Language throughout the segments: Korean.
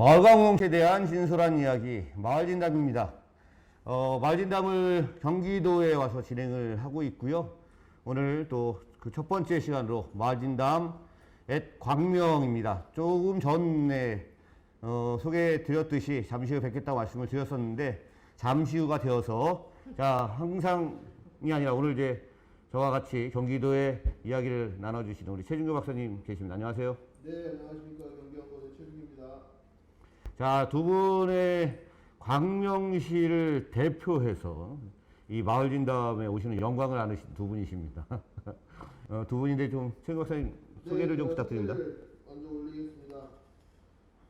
마을관공에 대한 진솔한 이야기, 마을진담입니다. 마을진담을 경기도에 와서 진행을 하고 있고요. 오늘 또 그 첫 번째 시간으로 마을진담 광명입니다. 조금 전에 소개해 드렸듯이 잠시 후 뵙겠다고 말씀을 드렸었는데 잠시 후가 되어서 자 항상이 아니라 오늘 이제 저와 같이 경기도의 이야기를 나눠주시는 우리 최준교 박사님 계십니다. 안녕하세요. 네, 안녕하십니까. 경기연구원의 최준규입니다. 자, 두 분의 광명시를 대표해서 이 마을진담에 오시는 영광을 안으신 두 분이십니다. 두 분인데 좀 최준교 박사님 소개를 좀 부탁드립니다. 먼저 올리겠습니다.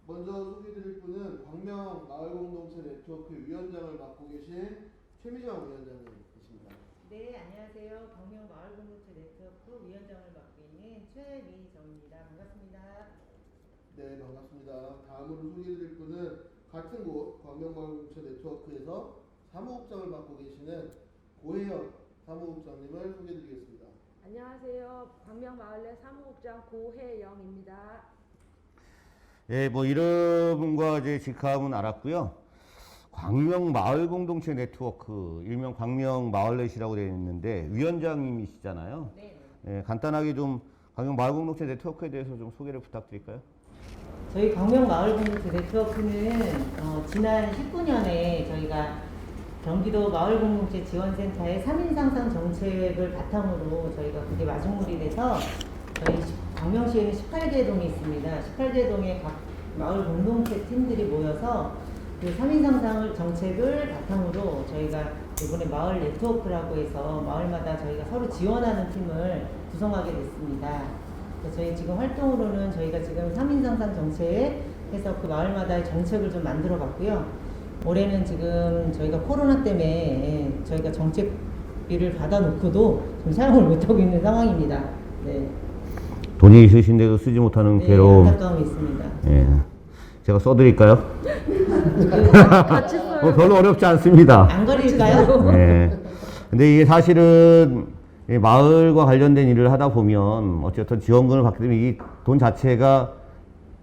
먼저 소개드릴 분은 광명 마을공동체 네트워크 위원장을 맡고 계신 최미정 위원장님이십니다. 네, 안녕하세요. 광명 마을공동체 네트워크 위원장을 맡고 있는 최미정입니다. 반갑습니다. 네, 반갑습니다. 다음으로 소개드릴 분은 같은 곳 광명 마을공동체 네트워크에서 사무국장을 맡고 계시는 고혜영 사무국장님을 소개드리겠습니다. 안녕하세요. 광명마을내 사무국장 고혜영입니다. 예, 뭐 이름과 이제 직함은 알았고요. 광명 마을 공동체 네트워크, 일명 광명 마을넷이라고 되어 있는데 위원장님이시잖아요. 네. 예, 간단하게 좀 광명 마을 공동체 네트워크에 대해서 좀 소개를 부탁드릴까요? 저희 광명 마을공동체 네트워크는 지난 19년에 저희가 경기도 마을공동체 지원센터의 3인 상상 정책을 바탕으로 저희가 그게 마중물이 돼서 저희 광명시에는 18개 동이 있습니다. 18개 동의 각 마을 공동체 팀들이 모여서 그 3인 상상 정책을 바탕으로 저희가 이번에 마을 네트워크라고 해서 마을마다 저희가 서로 지원하는 팀을 구성하게 됐습니다. 그래서 저희 지금 활동으로는 저희가 지금 3인 상상 정책에서 그 마을마다의 정책을 좀 만들어 봤고요. 올해는 지금 저희가 코로나 때문에 저희가 정책비를 받아놓고도 좀 사용을 못하고 있는 상황입니다. 네. 돈이 있으신데도 쓰지 못하는 네, 괴로움. 안타까움이 있습니다. 예. 제가 써드릴까요? 같이 써요. 별로 어렵지 않습니다. 안 거릴까요? 예. 근데 이게 사실은 이 마을과 관련된 일을 하다 보면 어쨌든 지원금을 받게 되면 이 돈 자체가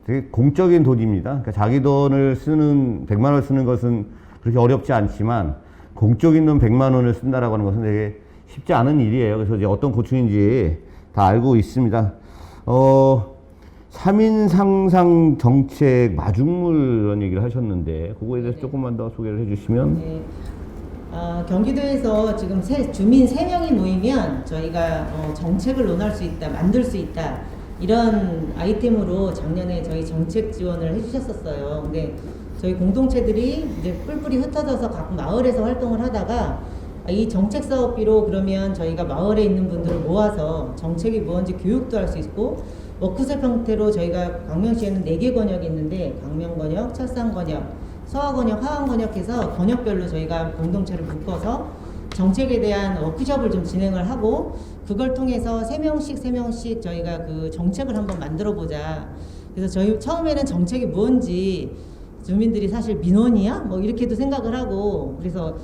되게 공적인 돈입니다. 그러니까 자기 돈을 쓰는 100만 원을 쓰는 것은 그렇게 어렵지 않지만 공적인 돈 100만 원을 쓴다라고 하는 것은 되게 쉽지 않은 일이에요. 그래서 이제 어떤 고충인지 다 알고 있습니다. 3인 상상 정책 마중물 이런 얘기를 하셨는데 그거에 대해서 조금만 더 소개를 해주시면. 네. 경기도에서 지금 주민 3명이 모이면 저희가 정책을 논할 수 있다, 만들 수 있다 이런 아이템으로 작년에 저희 정책 지원을 해주셨었어요. 근데 저희 공동체들이 이제 뿔뿔이 흩어져서 각 마을에서 활동을 하다가 이 정책 사업비로 그러면 저희가 마을에 있는 분들을 모아서 정책이 뭔지 교육도 할 수 있고 워크숍 형태로 저희가 광명시에는 4개 권역이 있는데 광명권역, 철산권역, 서화권역, 하원권역 해서 권역별로 저희가 공동체를 묶어서 정책에 대한 워크숍을 좀 진행을 하고 그걸 통해서 3명씩 저희가 그 정책을 한번 만들어 보자. 그래서 저희 처음에는 정책이 뭔지 주민들이 사실 민원이야? 뭐 이렇게도 생각을 하고 그래서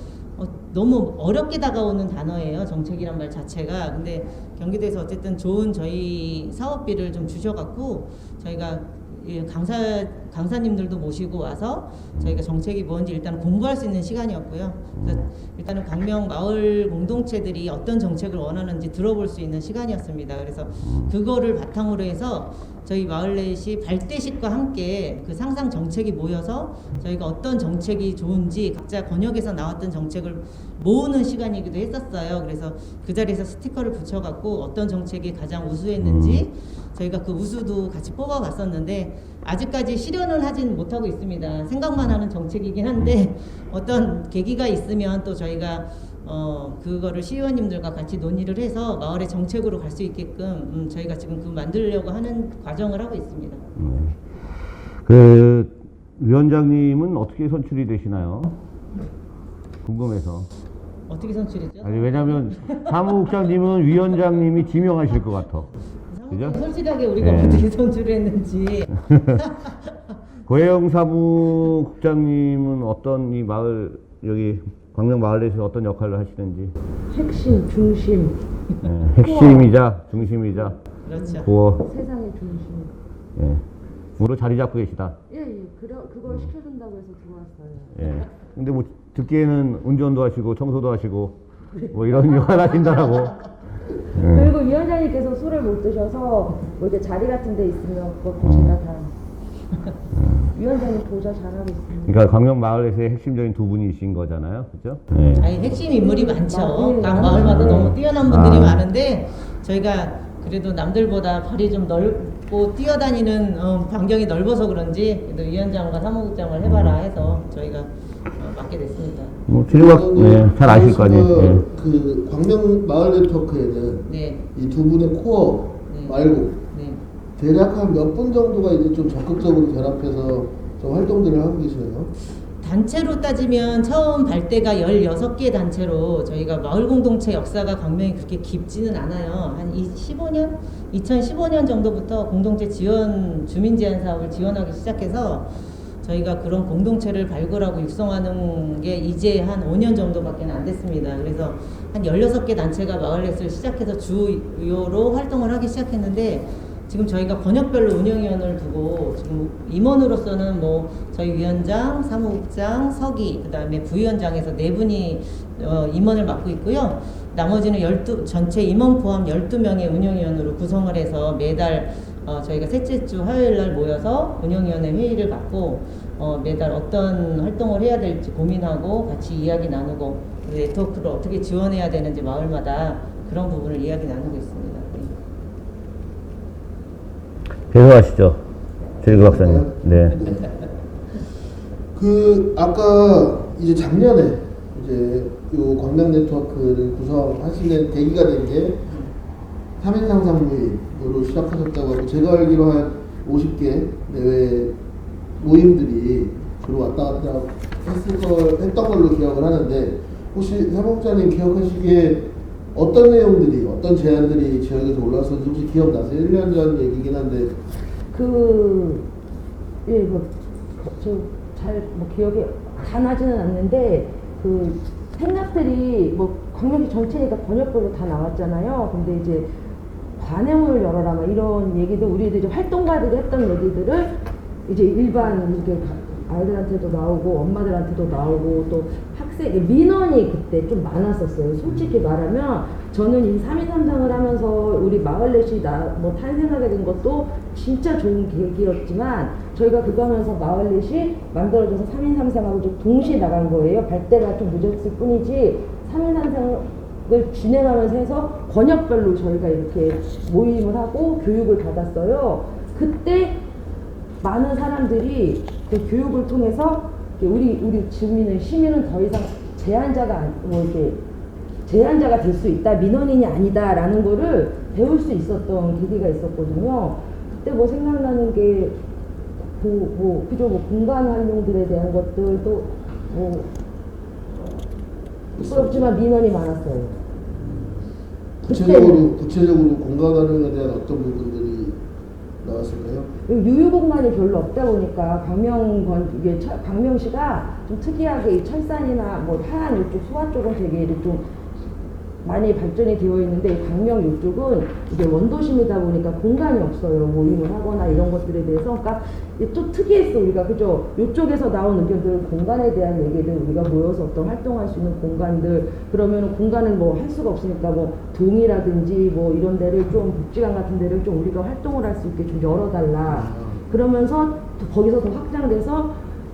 너무 어렵게 다가오는 단어예요. 정책이란 말 자체가. 근데 경기도에서 어쨌든 좋은 저희 사업비를 좀 주셔갖고 저희가 강사님들도 모시고 와서 저희가 정책이 뭔지 일단 공부할 수 있는 시간이었고요. 그래서 일단은 광명 마을 공동체들이 어떤 정책을 원하는지 들어볼 수 있는 시간이었습니다. 그래서 그거를 바탕으로 해서 저희 마을넷이 발대식과 함께 그 상상 정책이 모여서 저희가 어떤 정책이 좋은지 각자 권역에서 나왔던 정책을 모으는 시간이기도 했었어요. 그래서 그 자리에서 스티커를 붙여갖고 어떤 정책이 가장 우수했는지 저희가 그 우수도 같이 뽑아봤었는데 아직까지 실현을 하진 못하고 있습니다. 생각만 하는 정책이긴 한데 어떤 계기가 있으면 또 저희가 그거를 시의원님들과 같이 논의를 해서 마을의 정책으로 갈 수 있게끔 저희가 지금 그 만들려고 하는 과정을 하고 있습니다. 그 위원장님은 어떻게 선출이 되시나요? 궁금해서. 어떻게 선출했죠? 아니, 왜냐면 사무국장님은 위원장님이 지명하실 것 같아. 그죠? 솔직하게 우리가 네. 어떻게 선출했는지. 고혜영 사무국장님은 어떤 이 마을 여기 광명 마을에서 어떤 역할을 하시는지. 핵심, 중심, 네, 핵심이자 중심이자 그렇죠. 고어. 세상의 중심. 예. 자리 잡고 계시다. 예. 그걸 시켜준다고 해서 들어왔어요. 예. 근데 뭐 듣기에는 운전도 하시고 청소도 하시고 뭐 이런 일 하신다라고. 예. 그리고 위원장님께서 술을 못 드셔서 뭐 이렇게 자리 같은 데 있으면 그것도 제가 다 위원장님 보좌 잘하고 있습니다. 그러니까 광명마을에서의 핵심적인 두 분이신 거잖아요, 그죠? 예. 아니 핵심 인물이 많죠. 네, 각 많아요. 마을마다 너무 뛰어난 분들이 아. 많은데 저희가 그래도 남들보다 발이 좀 넓고 뛰어다니는 반경이 넓어서 그런지 그래도 위원장과 사무국장을 해봐라 해서 저희가 맡게 됐습니다. 뭐 진우가 잘 아실 거 아니에요. 예. 그 광명 마을 네트워크에는 네, 이 두 분의 코어 네. 말고 네. 대략 한 몇 분 정도가 이제 좀 적극적으로 결합해서 좀 활동들을 하고 계시나요? 단체로 따지면 처음 발대가 16개 단체로 저희가 마을 공동체 역사가 광명이 그렇게 깊지는 않아요. 한 2015년 정도부터 공동체 지원, 주민 제한 사업을 지원하기 시작해서 저희가 그런 공동체를 발굴하고 육성하는 게 이제 한 5년 정도밖에 안 됐습니다. 그래서 한 16개 단체가 마을넷을 시작해서 주요로 활동을 하기 시작했는데 지금 저희가 번역별로 운영위원을 두고 지금 임원으로서는 뭐 저희 위원장, 사무국장, 서기, 그다음에 부위원장에서 4분이 임원을 맡고 있고요. 나머지는 전체 임원 포함 12명의 운영위원으로 구성을 해서 매달 저희가 셋째 주 화요일 날 모여서 운영위원회 회의를 갖고 매달 어떤 활동을 해야 될지 고민하고 같이 이야기 나누고 네트워크를 어떻게 지원해야 되는지 마을마다 그런 부분을 이야기 나누고 있습니다. 계속하시죠, 최일구 박사님. 네. 그 아까 이제 작년에 이제 요 광명 네트워크를 구성하시는 계기가 된 게 3인 상상 모임으로 시작하셨다고 하고 제가 알기로 한 50개 내외 모임들이 주로 왔다 갔다 했던 걸로 기억을 하는데 혹시 사무국장님 기억하시기에 어떤 내용들이 어떤 제안들이 지역에서 올라왔었는지 혹시 기억나세요? 1년 전 얘기긴 한데 뭐 기억이 다 나지는 않는데 그 생각들이 뭐 광명시 전체니까 번역별로 다 나왔잖아요. 근데 이제 관행을 열어라 막 이런 얘기도 우리들 이제 활동가들이 했던 얘기들을 이제 일반 이렇게 아이들한테도 나오고 엄마들한테도 나오고 또 학생 민원이 그때 좀 많았었어요. 솔직히 말하면 저는 이 3.133을 하면서 우리 마을넷이 뭐 탄생하게 된 것도 진짜 좋은 계기였지만 저희가 그거 하면서 마을넷이 만들어져서 3.133하고 좀 동시에 나간 거예요. 발대가 좀 늦었을 뿐이지 3.133을 진행하면서 해서 권역별로 저희가 이렇게 모임을 하고 교육을 받았어요. 그때 많은 사람들이 그 교육을 통해서 우리 주민은 시민은 더 이상 제한자가 될 수 있다, 민원인이 아니다라는 거를 배울 수 있었던 계기가 있었거든요. 그때 뭐 생각나는 게 그죠, 뭐 공간 활용들에 대한 것들도 뭐 부끄럽지만 민원이 많았어요. 구체적으로 공간 활용에 대한 어떤 부분들이 나왔을까요? 유유공간이 별로 없다 보니까 광명시가 좀 특이하게 이 철산이나 뭐 하안 이쪽 소아 쪽은 되게 좀 많이 발전이 되어 있는데 광명 이쪽은 이게 원도심이다 보니까 공간이 없어요. 모임을 하거나 이런 것들에 대해서. 그러니까 좀 특이했어 우리가. 그죠? 이쪽에서 나온 의견들, 공간에 대한 얘기들, 우리가 모여서 어떤 활동할 수 있는 공간들, 그러면 공간을 뭐 할 수가 없으니까 뭐 동이라든지 뭐 이런 데를 좀 복지관 같은 데를 좀 우리가 활동을 할 수 있게 좀 열어달라. 그러면서 거기서 더 확장돼서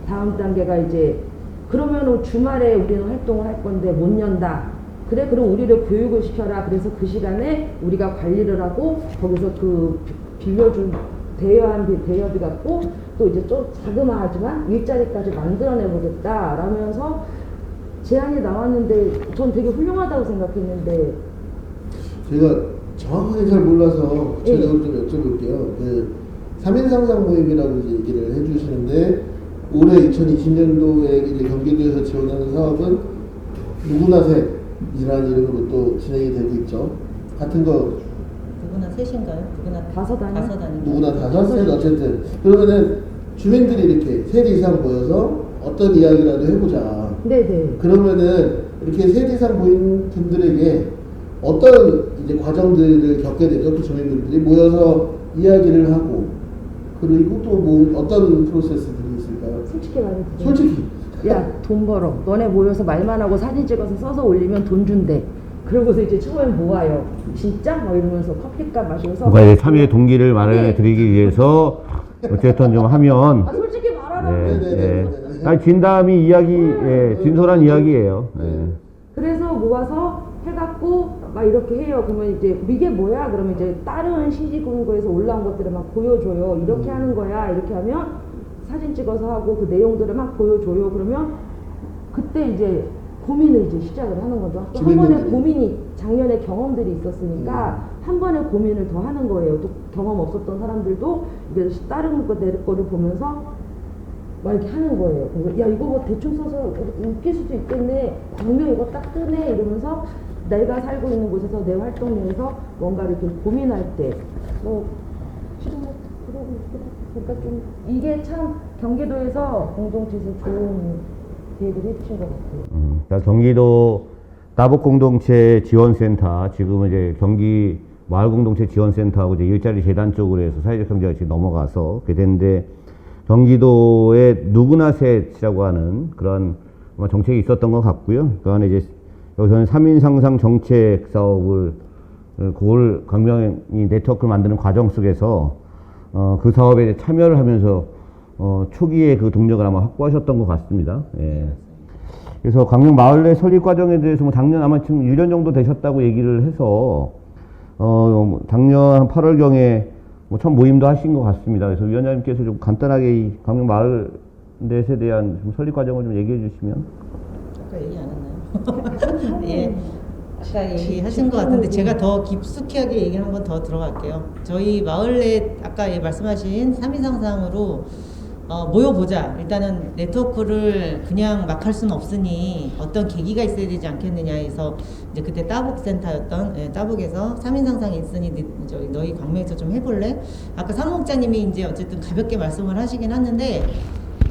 다음 단계가 이제 그러면은 주말에 우리는 활동을 할 건데 못 연다. 그래, 그럼 우리를 교육을 시켜라. 그래서 그 시간에 우리가 관리를 하고 거기서 그 빌려준 대여비 갖고 또 이제 좀 자그마하지만 일자리까지 만들어내보겠다 라면서 제안이 나왔는데 전 되게 훌륭하다고 생각했는데 제가 정확하게 잘 몰라서 구체적으로 좀 여쭤볼게요. 그 3인 상상 모임이라고 이제 얘기를 해주시는데 올해 2020년도에 이제 경기도에서 지원하는 사업은 누구나 셋이라는 이름으로 또 진행이 되고 있죠. 같은 거 누구나 셋인가요? 누구나 다섯 아니요? 누구나 다섯 셋 어쨌든 그러면은 주민들이 이렇게 셋 이상 모여서 어떤 이야기라도 해보자. 네네. 그러면은 이렇게 셋 이상 모인 분들에게 어떤 이제 과정들을 겪게 되죠. 그 주민분들이 모여서 이야기를 하고 그리고 또 뭐 어떤 프로세스들이 있을까요? 솔직히 말해서 솔직히. 야 돈 벌어. 너네 모여서 말만 하고 사진 찍어서 써서 올리면 돈 준대. 그러고서 이제 처음엔 모아요. 진짜? 막 이러면서 커피값 마시면서. 그러니까 이제 참여의 동기를 마련해 드리기 위해서 어쨌든 좀 하면 아 솔직히 말하라고. 예. 아니 진담이 이야기, 진솔한 이야기예요. 예. 그래서 모아서 해갖고 막 이렇게 해요. 그러면 이제 이게 뭐야? 그러면 이제 다른 시지공고에서 올라온 것들을 막 보여줘요. 이렇게 하는 거야. 이렇게 하면 사진 찍어서 하고 그 내용들을 막 보여줘요. 그러면 그때 이제 고민을 이제 시작을 하는 거죠. 또 한 번에 주민분들이. 고민이 작년에 경험들이 있었으니까 한 번에 고민을 더 하는 거예요. 또 경험 없었던 사람들도 이게 다른 거 내 거를 보면서 막 이렇게 하는 거예요. 그래서 야 이거 뭐 대충 써서 웃길 수도 있겠네. 광명 이거 딱 뜨네 이러면서 내가 살고 있는 곳에서 내 활동 내에서 뭔가 이렇게 고민할 때 실은 그러고 그러니까 좀 이게 참 경기도에서 공동체에서 좋은 계획을 해주신 것 같아요. 그러니까 경기도 따복공동체 지원센터, 지금은 이제 경기 마을공동체 지원센터하고 이제 일자리 재단 쪽으로 해서 사회적 경제가 지금 넘어가서 그렇게 됐는데, 경기도에 누구나 셋이라고 하는 그런 정책이 있었던 것 같고요. 그 안에 이제 여기서는 3인 상상 정책 사업을, 그걸 광명이 네트워크를 만드는 과정 속에서 그 사업에 참여를 하면서 초기에 그 동력을 아마 확보하셨던 것 같습니다. 예. 그래서 광명 마을내 설립 과정에 대해서 뭐 작년 아마 지금 1년 정도 되셨다고 얘기를 해서 작년 한 8월경에 뭐 첫 모임도 하신 것 같습니다. 그래서 위원장님께서 좀 간단하게 이 광명 마을 넷에 대한 좀 설립 과정을 좀 얘기해 주시면. 아까 얘기 안 했나요? 예. 아까 얘기하신 것 같은데 제가 더 깊숙하게 얘기 한번 더 들어갈게요. 저희 마을내 아까 말씀하신 3인 상상으로 모여보자. 일단은 네트워크를 그냥 막 할 수는 없으니 어떤 계기가 있어야 되지 않겠느냐 해서 이제 그때 따복센터였던 따복에서 3인 상상이 있으니 너희 광명에서 좀 해볼래? 아까 사무국장님이 이제 어쨌든 가볍게 말씀을 하시긴 하는데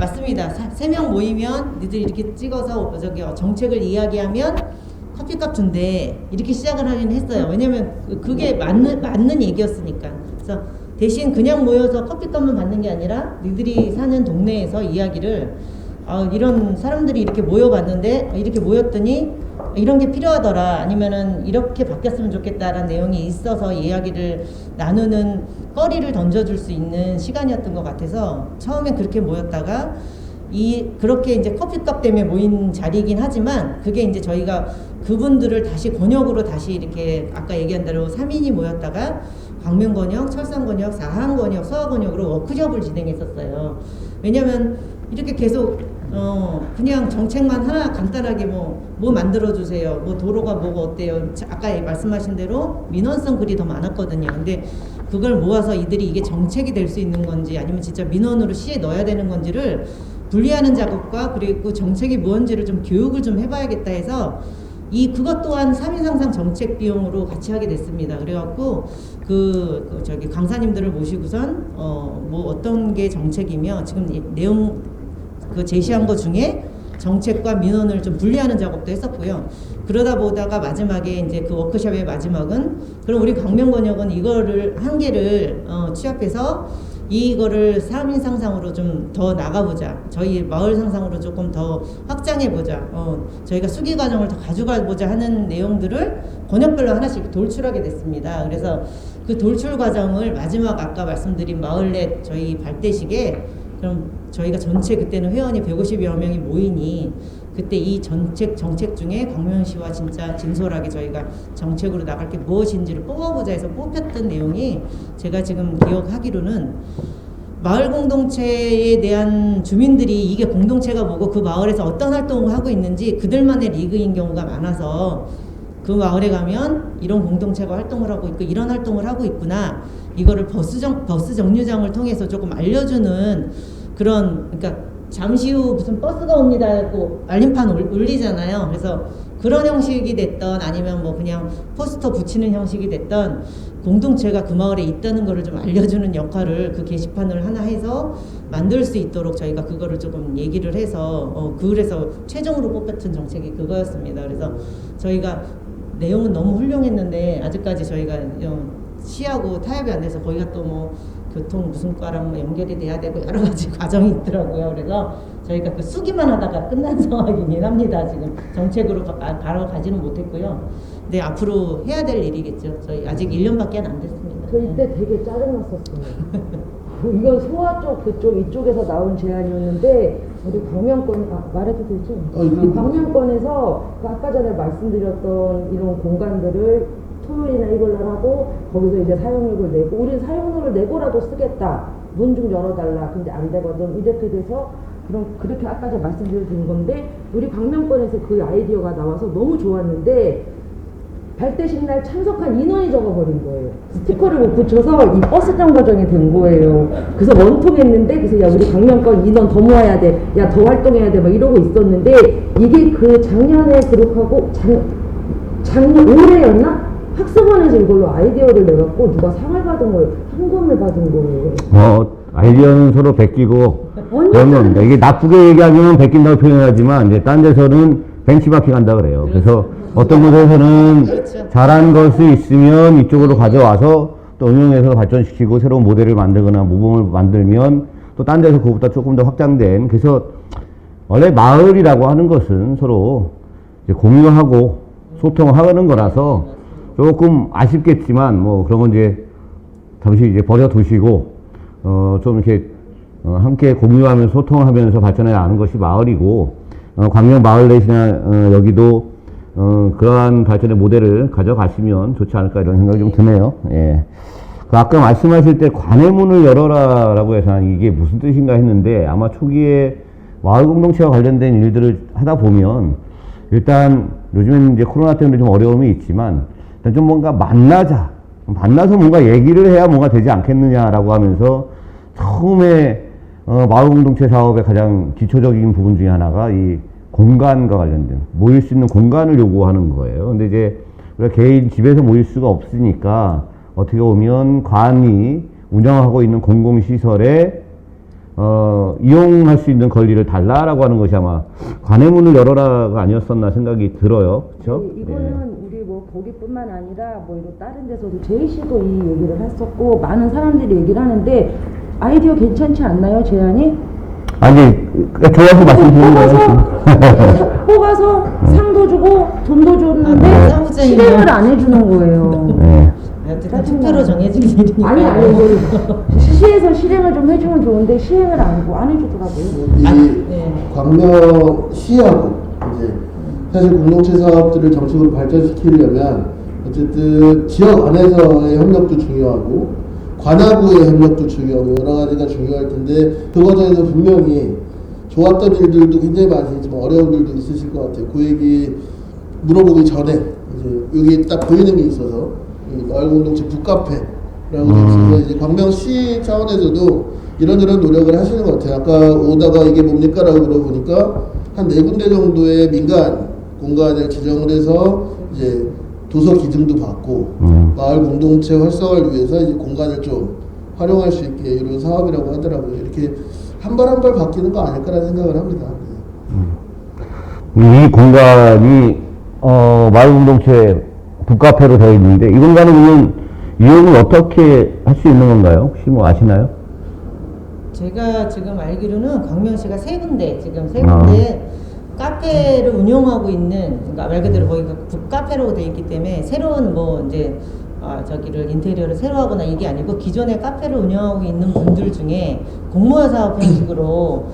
맞습니다. 3명 모이면 니들 이렇게 찍어서 정책을 이야기하면 커피값 준대. 이렇게 시작을 하긴 했어요. 왜냐면 그게 맞는 얘기였으니까. 그래서 대신 그냥 모여서 커피값만 받는 게 아니라 니들이 사는 동네에서 이야기를 이런 사람들이 이렇게 모여봤는데 이렇게 모였더니 이런 게 필요하더라, 아니면은 이렇게 바뀌었으면 좋겠다라는 내용이 있어서 이야기를 나누는 거리를 던져줄 수 있는 시간이었던 것 같아서 처음엔 그렇게 모였다가 그렇게 이제 커피값 때문에 모인 자리이긴 하지만 그게 이제 저희가 그분들을 다시 권역으로 다시 이렇게 아까 얘기한 대로 3인이 모였다가 광명권역, 철산권역, 사항권역, 서하권역으로 워크숍을 진행했었어요. 왜냐면 이렇게 계속 그냥 정책만 하나 간단하게 뭐 만들어주세요. 뭐 도로가 뭐가 어때요. 아까 말씀하신 대로 민원성 글이 더 많았거든요. 근데 그걸 모아서 이들이 이게 정책이 될 수 있는 건지 아니면 진짜 민원으로 시에 넣어야 되는 건지를 분리하는 작업과 그리고 정책이 뭔지를 좀 교육을 좀 해봐야겠다 해서 그것 또한 3인 상상 정책 비용으로 같이 하게 됐습니다. 그래갖고 저기 강사님들을 모시고선 뭐 어떤 게 정책이며 지금 내용 제시한 것 중에 정책과 민원을 좀 분리하는 작업도 했었고요. 그러다 보다가 마지막에 이제 그 워크숍의 마지막은 그럼 우리 광명권역은 이거를 한 개를 취합해서 이거를 3인 상상으로 좀 더 나가보자. 저희 마을 상상으로 조금 더 확장해보자. 저희가 수기 과정을 더 가져가보자 하는 내용들을 권역별로 하나씩 돌출하게 됐습니다. 그래서 그 돌출 과정을 마지막 아까 말씀드린 마을넷 저희 발대식에 그럼 저희가 전체 그때는 회원이 150여 명이 모이니 그때 이 정책 중에 광명시와 진짜 진솔하게 저희가 정책으로 나갈 게 무엇인지를 뽑아보자 해서 뽑혔던 내용이 제가 지금 기억하기로는 마을 공동체에 대한 주민들이 이게 공동체가 뭐고 그 마을에서 어떤 활동을 하고 있는지 그들만의 리그인 경우가 많아서 그 마을에 가면 이런 공동체가 활동을 하고 있고 이런 활동을 하고 있구나, 이거를 버스 정류장을 통해서 조금 알려주는 그런, 그러니까 잠시 후 무슨 버스가 옵니다 하고 알림판 올리잖아요. 그래서 그런 형식이 됐던 아니면 뭐 그냥 포스터 붙이는 형식이 됐던 공동체가 그 마을에 있다는 거를 좀 알려주는 역할을 그 게시판을 하나 해서 만들 수 있도록 저희가 그거를 조금 얘기를 해서 그래서 최종으로 뽑혔던 정책이 그거였습니다. 그래서 저희가 내용은 너무 훌륭했는데 아직까지 저희가 시하고 타협이 안 돼서 거기가 또 뭐 교통 무슨 과랑 뭐 연결이 돼야 되고 여러 가지 과정이 있더라고요. 그래서 저희가 그 수기만 하다가 끝난 상황이긴 합니다. 지금 정책으로 바로 가지는 못했고요. 근데 앞으로 해야 될 일이겠죠. 저희 아직 1년밖에 안 됐습니다. 저 이때 되게 짜증났었어요. 이건 소아 쪽 그쪽 이쪽에서 나온 제안이었는데 우리 광명권 말해도 되죠? 이 광명권에서 그 아까 전에 말씀드렸던 이런 공간들을 토요일이나 일요일날 하고 거기서 이제 사용료를 내고 우리는 사용료를 내고라도 쓰겠다. 문 좀 열어달라. 근데 안 되거든. 이렇게 돼서 그럼 그렇게 아까 전에 말씀드린 건데 우리 광명권에서 그 아이디어가 나와서 너무 좋았는데 발대식 날 참석한 인원이 적어버린 거예요. 스티커를 못 붙여서 이 버스 정거장이 된 거예요. 그래서 원통했는데 그래서 야 우리 광명권 인원 더 모아야 돼. 야 더 활동해야 돼. 막 이러고 있었는데 이게 그 작년에 기록하고 작년 올해였나? 학습원에서 이걸로 아이디어를 내갖고 누가 상을 받은 거예요. 상금을 받은 거예요. 아이디어는 서로 베끼고 그러면 이게 나쁘게 얘기하면 베낀다고 표현하지만 이제 딴 데서는 벤치마킹 한다 그래요. 그래서 어떤 곳에서는 그렇죠. 잘한 것이 있으면 이쪽으로 가져와서 또 응용해서 발전시키고 새로운 모델을 만들거나 모범을 만들면 또 딴 데서 그것보다 조금 더 확장된. 그래서 원래 마을이라고 하는 것은 서로 이제 공유하고 소통하는 거라서 조금 아쉽겠지만 뭐 그런 건 이제 잠시 이제 버려두시고 좀 이렇게 함께 공유하면서 소통하면서 발전해 나가는 것이 마을이고 광명 마을 대신에 여기도 그러한 발전의 모델을 가져가시면 좋지 않을까 이런 생각이 좀 드네요. 예. 그 아까 말씀하실 때 관의 문을 열어라라고 해서 이게 무슨 뜻인가 했는데 아마 초기에 마을 공동체와 관련된 일들을 하다 보면 일단 요즘에는 이제 코로나 때문에 좀 어려움이 있지만 일단 좀 뭔가 만나서 뭔가 얘기를 해야 뭔가 되지 않겠느냐라고 하면서 처음에 마을 공동체 사업의 가장 기초적인 부분 중에 하나가 이 공간과 관련된 모일 수 있는 공간을 요구하는 거예요. 근데 이제 우리가 개인 집에서 모일 수가 없으니까 어떻게 보면 관이 운영하고 있는 공공시설에 이용할 수 있는 권리를 달라라고 하는 것이 아마 관의 문을 열어라가 아니었었나 생각이 들어요. 그렇죠? 이거는 우리 뭐 거기뿐만 아니라 뭐 이거 다른 데서도 제이씨도 이 얘기를 했었고 많은 사람들이 얘기를 하는데 아이디어 괜찮지 않나요, 제안이? 아니 좋아서 말씀드리는 거예요. 뽑아서 상도 주고 돈도 줬는데 사무장이면- 실행을 안 해주는 거예요. 네. 어쨌든 투표로 정해진 일이니까. 아니 시에서 실행을 좀 해주면 좋은데 시행을 안 해주더라고요. 이 네. 광명시하고 이제 사실 공동체 사업들을 정책으로 발전시키려면 어쨌든 지역 안에서의 협력도 중요하고 관하구의 협력도 중요하고 여러 가지가 중요할 텐데 그 과정에서 분명히 좋았던 일들도 굉장히 많으시지만 어려운 일도 있으실 것 같아요. 그 얘기 물어보기 전에 이제 여기 딱 보이는 게 있어서 이 마을 공동체 북카페라고 돼 있어서 이제 광명시 차원에서도 이런저런 노력을 하시는 것 같아요. 아까 오다가 이게 뭡니까라고 물어보니까 한 4군데 정도의 민간 공간을 지정을 해서 이제 도서 기증도 받고 마을 공동체 활성화를 위해서 이제 공간을 좀 활용할 수 있게 이런 사업이라고 하더라고요. 이렇게 한 발 한 발 바뀌는 거 아닐까라는 생각을 합니다. 이 공간이 마을 공동체 북카페로 되어 있는데 이 공간은 그러면 이용을 어떻게 할 수 있는 건가요? 혹시 뭐 아시나요? 제가 지금 알기로는 광명시가 세 군데 카페를 운영하고 있는, 그러니까 말 그대로 거기가 북카페로 되어 있기 때문에 새로운 뭐 이제 저기를 인테리어를 새로 하거나 이게 아니고 기존에 카페를 운영하고 있는 분들 중에 공모화 사업 형식으로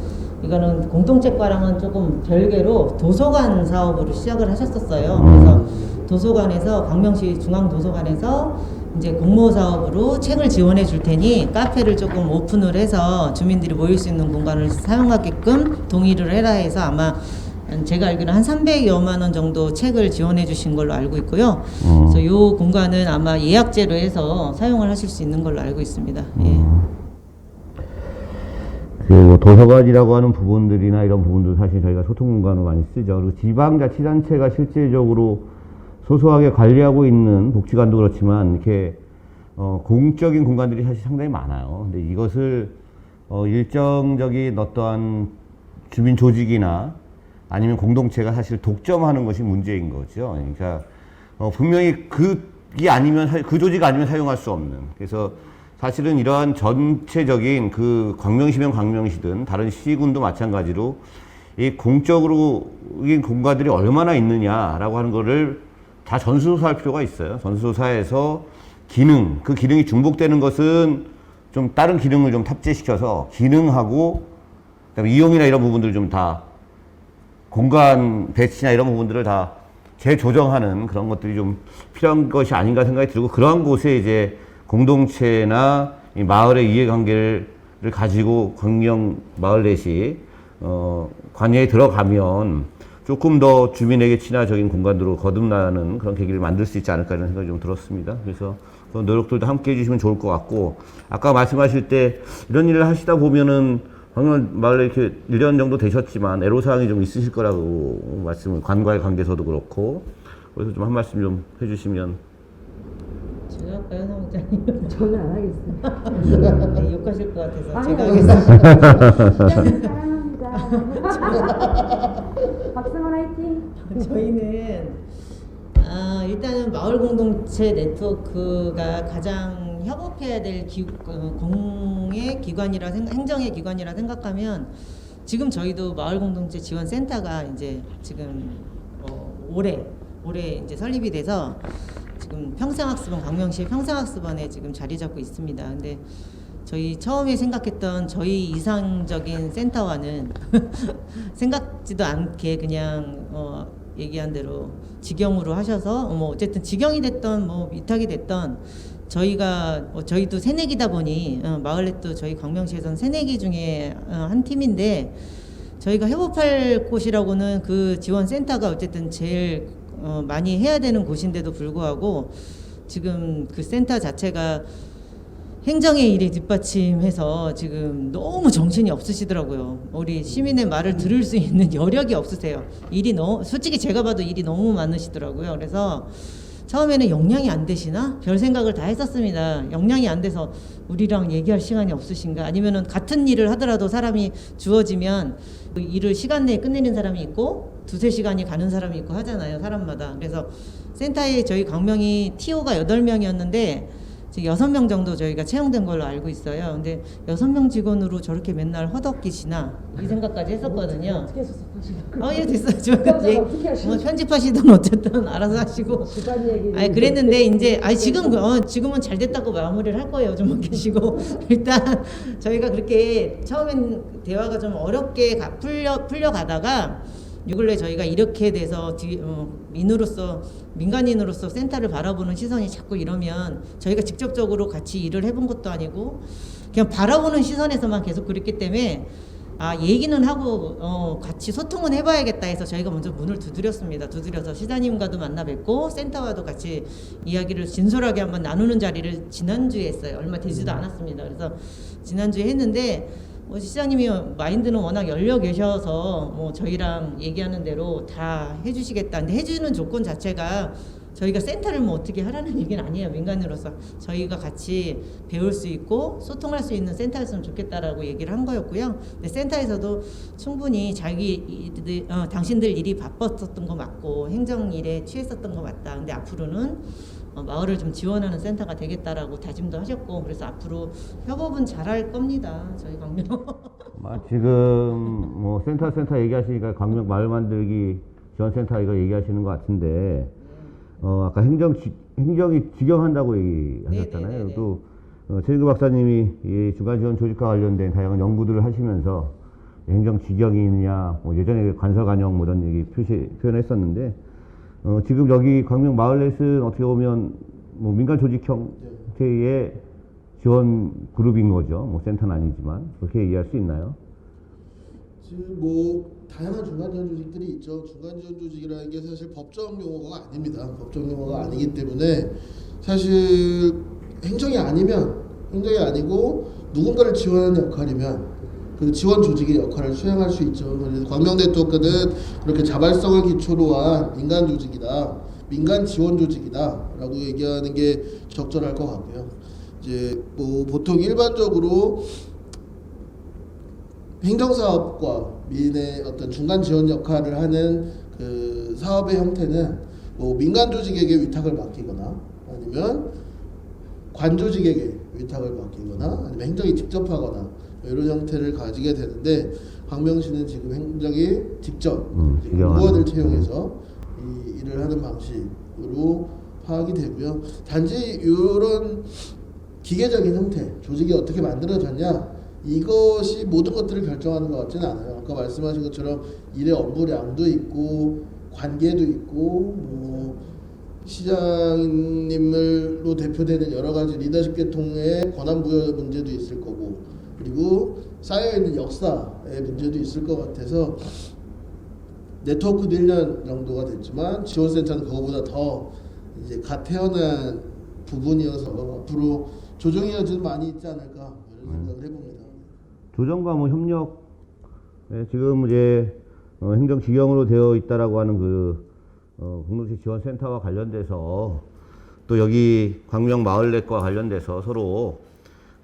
이거는 공동체과랑은 조금 별개로 도서관 사업으로 시작을 하셨었어요. 그래서 도서관에서 광명시 중앙도서관에서 이제 공모 사업으로 책을 지원해 줄 테니 카페를 조금 오픈을 해서 주민들이 모일 수 있는 공간을 사용하게끔 동의를 해라 해서 아마 제가 알기로는 한 300여만 원 정도 책을 지원해 주신 걸로 알고 있고요. 그래서 이 공간은 아마 예약제로 해서 사용을 하실 수 있는 걸로 알고 있습니다. 예. 그 도서관이라고 하는 부분들이나 이런 부분들 사실 저희가 소통 공간으로 많이 쓰죠. 그리고 지방자치단체가 실질적으로 소소하게 관리하고 있는 복지관도 그렇지만 이렇게 공적인 공간들이 사실 상당히 많아요. 근데 이것을 일정적인 어떠한 주민 조직이나 아니면 공동체가 사실 독점하는 것이 문제인 거죠. 그러니까 분명히 그게 아니면 그 조직 아니면 사용할 수 없는. 그래서 사실은 이러한 전체적인 그 광명시면 광명시든 다른 시군도 마찬가지로 이 공적인 공간들이 얼마나 있느냐라고 하는 거를 다 전수조사할 필요가 있어요. 전수조사에서 기능, 그 기능이 중복되는 것은 좀 다른 기능을 좀 탑재시켜서 기능하고 그다음에 이용이나 이런 부분들을 좀 다 공간 배치나 이런 부분들을 다 재조정하는 그런 것들이 좀 필요한 것이 아닌가 생각이 들고, 그러한 곳에 이제 공동체나 이 마을의 이해관계를 가지고 광명 마을넷이 관여에 들어가면 조금 더 주민에게 친화적인 공간으로 거듭나는 그런 계기를 만들 수 있지 않을까 이런 생각이 좀 들었습니다. 그래서 그런 노력들도 함께 해주시면 좋을 것 같고, 아까 말씀하실 때 이런 일을 하시다 보면은 광명 마을에 이렇게 1년 정도 되셨지만 애로사항이 좀 있으실 거라고 말씀을, 관과의 관계에서도 그렇고, 그래서 좀 한 말씀 좀 해주시면. 제가 할까요, 사무장님? 저는 안 하겠습니다. 네, 욕하실 것 같아서 아니, 제가 아니. 하겠습니다. 사랑합니다. 박승원 화이팅. 저희는 일단은 마을 공동체 네트워크가 가장 협업해야 될 공의 기관이라 행정의 기관이라 생각하면, 지금 저희도 마을 공동체 지원 센터가 이제 지금 올해 이제 설립이 돼서 지금 평생학습원, 광명시 평생학습원에 지금 자리 잡고 있습니다. 근데 저희 처음에 생각했던 저희 이상적인 센터와는 생각지도 않게 그냥 얘기한 대로 직영으로 하셔서 어쨌든 직영이 됐던 뭐 위탁이 됐던 저희가 저희도 새내기다 보니 마을넷도 저희 광명시에서는 새내기 중에 한 팀인데, 저희가 협업할 곳이라고는 그 지원센터가 어쨌든 제일 많이 해야 되는 곳인데도 불구하고 지금 그 센터 자체가 행정의 일에 뒷받침해서 지금 너무 정신이 없으시더라고요. 우리 시민의 말을 들을 수 있는 여력이 없으세요. 솔직히 제가 봐도 일이 너무 많으시더라고요. 그래서 처음에는 역량이 안 되시나? 별 생각을 다 했었습니다. 역량이 안 돼서 우리랑 얘기할 시간이 없으신가? 아니면은 같은 일을 하더라도 사람이 주어지면 그 일을 시간 내에 끝내는 사람이 있고 두세 시간이 가는 사람이 있고 하잖아요, 사람마다. 그래서 센터에 저희 광명이 TO가 8명이었는데 지금 6명 정도 저희가 채용된 걸로 알고 있어요. 근데 6명 직원으로 저렇게 맨날 허덕기시나 이 생각까지 했었거든요. 어떻게 해서 하시나? 예, 됐어요. 저 어떻게 하시나? 뭐 편집하시든 어쨌든 알아서 하시고. 주간 얘기를. 아니 그랬는데 이제 지금은 잘 됐다고 마무리를 할 거예요. 좀만 계시고 일단 저희가 그렇게 처음엔 대화가 좀 어렵게 풀려가다가 요 근래 저희가 이렇게 돼서 민간인으로서 센터를 바라보는 시선이 자꾸 이러면 저희가 직접적으로 같이 일을 해본 것도 아니고 그냥 바라보는 시선에서만 계속 그랬기 때문에 얘기는 하고 같이 소통은 해봐야겠다 해서 저희가 먼저 문을 두드려서 시장님과도 만나 뵙고 센터와도 같이 이야기를 진솔하게 한번 나누는 자리를 지난주에 했어요. 얼마 되지도 않았습니다. 그래서 지난주에 했는데 시장님이 마인드는 워낙 열려 계셔서 저희랑 얘기하는 대로 다 해주시겠다. 근데 해주는 조건 자체가 저희가 센터를 어떻게 하라는 얘기는 아니에요. 민간으로서 저희가 같이 배울 수 있고 소통할 수 있는 센터였으면 좋겠다라고 얘기를 한 거였고요. 근데 센터에서도 충분히 당신들 일이 바빴었던 거 맞고 행정 일에 취했었던 거 맞다. 근데 앞으로는 마을을 좀 지원하는 센터가 되겠다라고 다짐도 하셨고, 그래서 앞으로 협업은 잘할 겁니다. 저희 광명. 지금 센터 얘기하시니까 광명 마을 만들기 지원센터 이거 얘기하시는 것 같은데, 아까 행정이 직영한다고 얘기하셨잖아요. 네네네네. 또 최인구 박사님이 이 중간 지원 조직과 관련된 다양한 연구들을 하시면서 행정 직영이 있느냐, 예전에 관서관용 이런 얘기 표현했었는데, 지금 여기 광명 마을넷은 어떻게 보면 민간 조직 형태의 지원 그룹인 거죠. 센터는 아니지만 그렇게 얘기할 수 있나요? 지금 다양한 중간 지원 조직들이 있죠. 중간 지원 조직이라는 게 사실 법적 용어가 아닙니다. 법적 용어가 아니기 때문에 사실 행정이 아니고 누군가를 지원하는 역할이면 그 지원 조직의 역할을 수행할 수 있죠. 그래서 광명 네트워크는 그렇게 자발성을 기초로 한 민간 조직이다, 민간 지원 조직이다라고 얘기하는 게 적절할 것 같고요. 이제 보통 일반적으로 행정사업과 민의 어떤 중간 지원 역할을 하는 그 사업의 형태는 민간 조직에게 위탁을 맡기거나 아니면 관조직에게 위탁을 맡기거나 아니면 행정이 직접 하거나 이런 형태를 가지게 되는데 광명시는 지금 행정이 직접 공무원을 채용해서 이 일을 하는 방식으로 파악이 되고요. 단지 이런 기계적인 형태, 조직이 어떻게 만들어졌냐 이것이 모든 것들을 결정하는 것 같지는 않아요. 아까 말씀하신 것처럼 일의 업무량도 있고 관계도 있고 뭐 시장님으로 대표되는 여러 가지 리더십 계통의 권한 부여 문제도 있을 거고 그리고 쌓여있는 역사의 문제도 있을 것 같아서 네트워크도 1년 정도가 됐지만 지원센터는 그거보다 더 이제 갓 태어난 부분이어서 앞으로 조정의 여지는 많이 있지 않을까 이런 생각을 해봅니다. 조정과 뭐 협력, 지금 이제 행정지경으로 되어 있다라고 하는 그 공동체 지원센터와 관련돼서 또 여기 광명 마을넷과 관련돼서 서로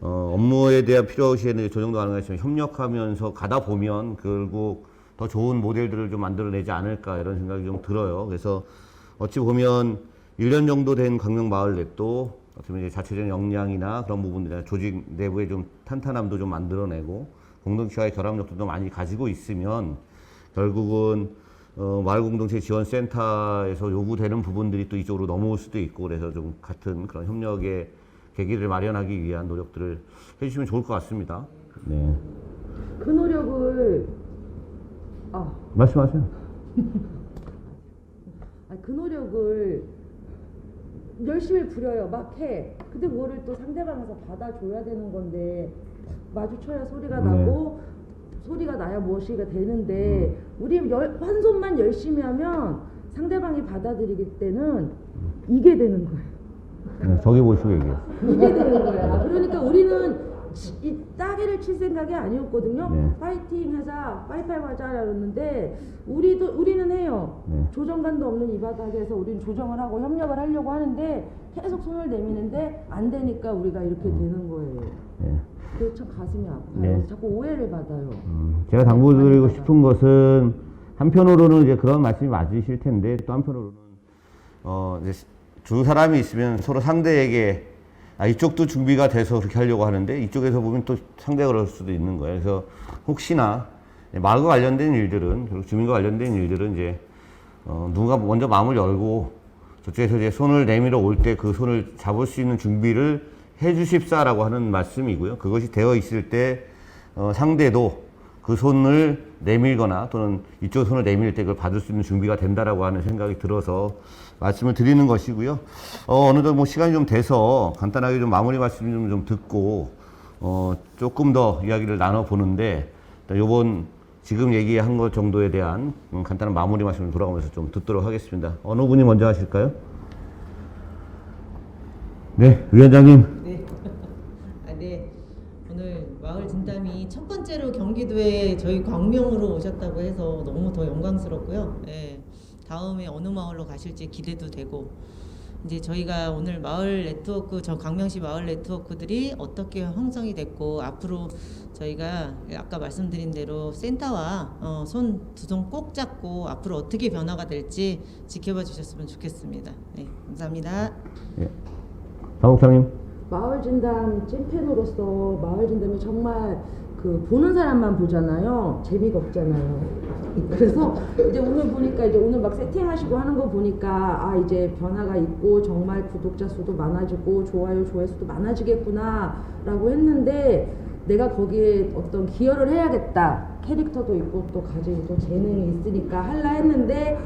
업무에 대한 필요시에는 조정도 가능하지만 협력하면서 가다 보면 결국 더 좋은 모델들을 좀 만들어내지 않을까 이런 생각이 좀 들어요. 그래서 어찌 보면 1년 정도 된 광명 마을넷도 어떻게 보면 이제 자체적인 역량이나 그런 부분들이나 조직 내부의 좀 탄탄함도 좀 만들어내고 공동체와의 결합력도 좀 많이 가지고 있으면 결국은 마을공동체 지원센터에서 요구되는 부분들이 또 이쪽으로 넘어올 수도 있고 그래서 좀 같은 그런 협력의 계기를 마련하기 위한 노력들을 해주시면 좋을 것 같습니다. 네. 그 노력을 말씀하세요. 그 노력을 열심히 부려요. 막 해. 근데 그거를 또 상대방에서 받아줘야 되는 건데 마주쳐야 소리가 나고 소리가 나야 무엇이가 되는데 우리 한 손만 열심히 하면 상대방이 받아들이기 때는 이게 되는 거예요. 저기 보시고 얘기해요. 이게 되는 거야. 그러니까 우리는 이 따개를 칠 생각이 아니었거든요. 네. 파이팅 하자, 파이파이 하자 그러는데 우리는 해요. 네. 조정관도 없는 이 바닥에서 우리는 조정을 하고 협력을 하려고 하는데 계속 손을 내미는데 안 되니까 우리가 이렇게 되는 거예요. 네. 그래서 참 가슴이 아파요. 네. 자꾸 오해를 받아요. 제가 당부드리고 싶은 것은 한편으로는 이제 그런 말씀이 맞으실 텐데 또 한편으로는 이제 두 사람이 있으면 서로 상대에게 이쪽도 준비가 돼서 그렇게 하려고 하는데 이쪽에서 보면 또 상대가 그럴 수도 있는 거예요. 그래서 혹시나 마을과 관련된 일들은 결국 주민과 관련된 일들은 이제 누가 먼저 마음을 열고 저쪽에서 이제 손을 내밀어 올 때 그 손을 잡을 수 있는 준비를 해 주십사라고 하는 말씀이고요. 그것이 되어 있을 때 상대도 그 손을 내밀거나 또는 이쪽 손을 내밀 때 그걸 받을 수 있는 준비가 된다라고 하는 생각이 들어서 말씀을 드리는 것이고요. 어느덧 뭐 시간이 좀 돼서 간단하게 좀 마무리 말씀 좀 듣고 조금 더 이야기를 나눠 보는데 요번 지금 얘기한 것 정도에 대한 간단한 마무리 말씀을 돌아가면서 좀 듣도록 하겠습니다. 어느 분이 먼저 하실까요? 네, 위원장님. 네. 네. 오늘 마을 진담이 첫 번째로 경기도에 저희 광명으로 오셨다고 해서 너무 더 영광스럽고요. 네. 다음에 어느 마을로 가실지 기대도 되고 이제 저희가 오늘 마을 네트워크 저 광명시 마을 네트워크들이 어떻게 형성이 됐고 앞으로 저희가 아까 말씀드린 대로 센터와 손 두 손 꼭 잡고 앞으로 어떻게 변화가 될지 지켜봐 주셨으면 좋겠습니다. 네, 감사합니다. 네. 사무장님. 마을 진담 찐팬으로서 마을 진담이 정말 그 보는 사람만 보잖아요. 재미가 없잖아요. 그래서 이제 오늘 보니까 이제 오늘 막 세팅하시고 하는 거 보니까 이제 변화가 있고 정말 구독자 수도 많아지고 좋아요 조회수도 많아지겠구나라고 했는데 내가 거기에 어떤 기여를 해야겠다. 캐릭터도 있고 또 가지고 또 재능이 있으니까 할라 했는데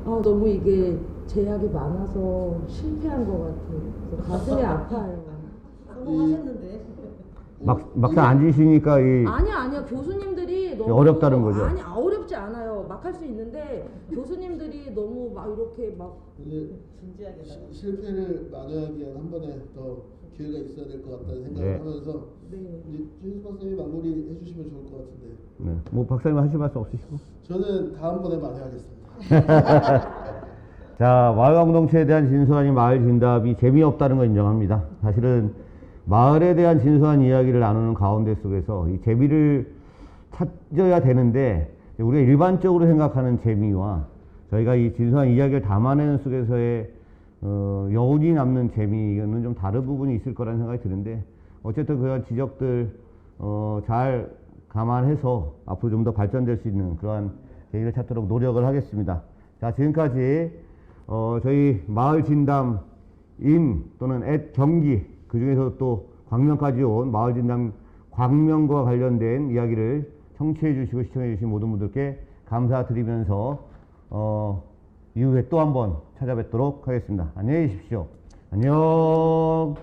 너무 이게 제약이 많아서 실패한 것 같아요. 그래서 가슴이 아파요. 성공하셨는데. 막상 앉으시니까 아니야 교수님들이 너무 어렵다는 거죠? 아니 어렵지 않아요. 막 할 수 있는데 교수님들이 너무 막 이렇게 막 진지하게 실패를 만회하기 위한 한 번에 더 기회가 있어야 될 것 같다는 생각을 네. 하면서 네. 이제 최윤수 박사님이 마무리 해주시면 좋을 것 같은데 네. 뭐 박사님 하실 말씀 없으시고? 저는 다음번에 만회하겠습니다. 자, 마을 공동체에 대한 진솔한 마을 진담이 재미없다는 걸 인정합니다. 사실은 마을에 대한 진솔한 이야기를 나누는 가운데 속에서 이 재미를 찾아야 되는데 우리가 일반적으로 생각하는 재미와 저희가 이 진솔한 이야기를 담아내는 속에서의 여운이 남는 재미는 좀 다른 부분이 있을 거라는 생각이 드는데, 어쨌든 그런 지적들 잘 감안해서 앞으로 좀 더 발전될 수 있는 그러한 계기를 찾도록 노력을 하겠습니다. 자, 지금까지 저희 마을 진담인 또는 @경기, 그 중에서 또 광명까지 온 마을 진담 광명과 관련된 이야기를 청취해 주시고 시청해 주신 모든 분들께 감사드리면서 이후에 또 한번 찾아뵙도록 하겠습니다. 안녕히 계십시오. 안녕.